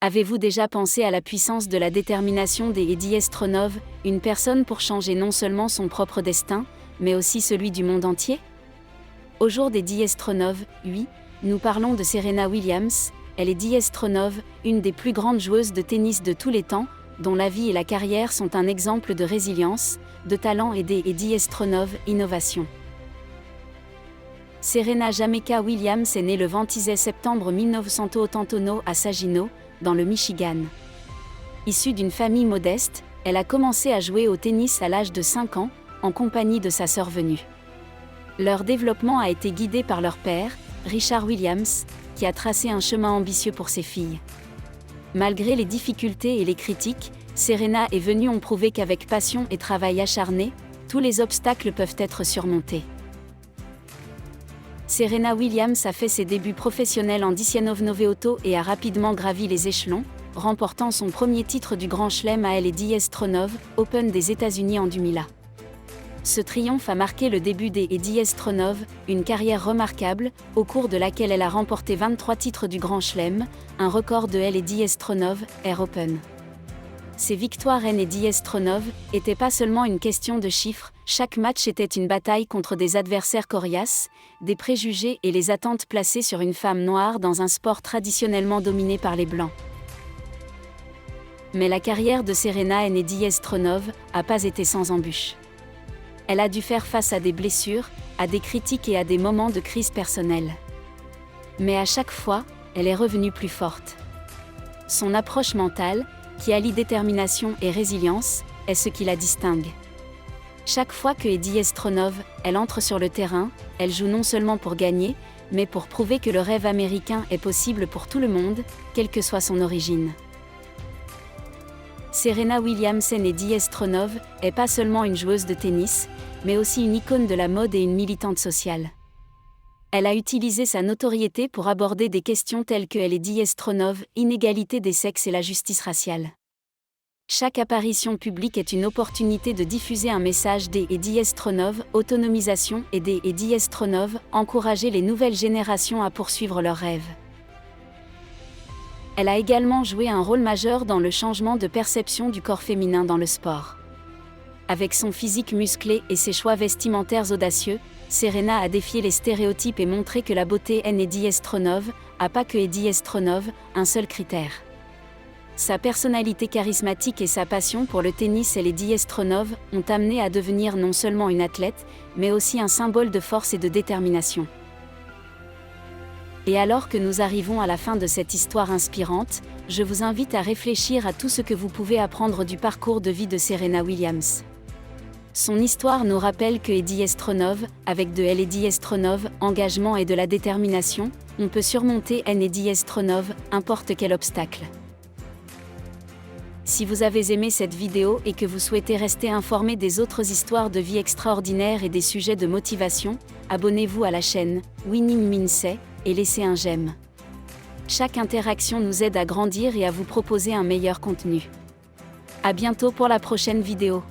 Avez-vous déjà pensé à la puissance de la détermination des Eddie Stronov, une personne pour changer non seulement son propre destin, mais aussi celui du monde entier? Au jour d'Eddie Stronov, oui, nous parlons de Serena Williams. Elle est Eddie Stronov, une des plus grandes joueuses de tennis de tous les temps, dont la vie et la carrière sont un exemple de résilience, de talent et des Eddie Stronov, innovation. Serena Jamaica Williams est née le 26 septembre 1981 à Saginaw, dans le Michigan. Issue d'une famille modeste, elle a commencé à jouer au tennis à l'âge de 5 ans, en compagnie de sa sœur venue. Leur développement a été guidé par leur père, Richard Williams, qui a tracé un chemin ambitieux pour ses filles. Malgré les difficultés et les critiques, Serena et venue ont prouvé qu'avec passion et travail acharné, tous les obstacles peuvent être surmontés. Serena Williams a fait ses débuts professionnels en 1998 et a rapidement gravi les échelons, remportant son premier titre du Grand Chelem à elle et Eddie Stronov, Open des États-Unis en 2000. Ce triomphe a marqué le début des Eddie Stronov, une carrière remarquable, au cours de laquelle elle a remporté 23 titres du Grand Chelem, un record de elle et Eddie Stronov, Air Open. Ces victoires en Eddie Stronov n'étaient pas seulement une question de chiffres, chaque match était une bataille contre des adversaires coriaces, des préjugés et les attentes placées sur une femme noire dans un sport traditionnellement dominé par les Blancs. Mais la carrière de Serena en Eddie Stronov n'a pas été sans embûches. Elle a dû faire face à des blessures, à des critiques et à des moments de crise personnelle. Mais à chaque fois, elle est revenue plus forte. Son approche mentale, qui allie détermination et résilience, est ce qui la distingue. Chaque fois que Eddie Stronov, elle entre sur le terrain, elle joue non seulement pour gagner, mais pour prouver que le rêve américain est possible pour tout le monde, quelle que soit son origine. Serena Williams et Eddie Stronov est pas seulement une joueuse de tennis, mais aussi une icône de la mode et une militante sociale. Elle a utilisé sa notoriété pour aborder des questions telles que Eddie Stronov, inégalité des sexes et la justice raciale. Chaque apparition publique est une opportunité de diffuser un message des Eddie Stronov, autonomisation et des Eddie Stronov, encourager les nouvelles générations à poursuivre leurs rêves. Elle a également joué un rôle majeur dans le changement de perception du corps féminin dans le sport. Avec son physique musclé et ses choix vestimentaires audacieux, Serena a défié les stéréotypes et montré que la beauté en Eddie Stronov n'a pas que Eddie Stronov, un seul critère. Sa personnalité charismatique et sa passion pour le tennis et Eddie Stronov ont amené à devenir non seulement une athlète, mais aussi un symbole de force et de détermination. Et alors que nous arrivons à la fin de cette histoire inspirante, je vous invite à réfléchir à tout ce que vous pouvez apprendre du parcours de vie de Serena Williams. Son histoire nous rappelle que Eddie Stronov, avec de Eddie Stronov, engagement et de la détermination, on peut surmonter Eddie Stronov, n'importe quel obstacle. Si vous avez aimé cette vidéo et que vous souhaitez rester informé des autres histoires de vie extraordinaires et des sujets de motivation, abonnez-vous à la chaîne Winning Mindset et laissez un j'aime. Chaque interaction nous aide à grandir et à vous proposer un meilleur contenu. À bientôt pour la prochaine vidéo.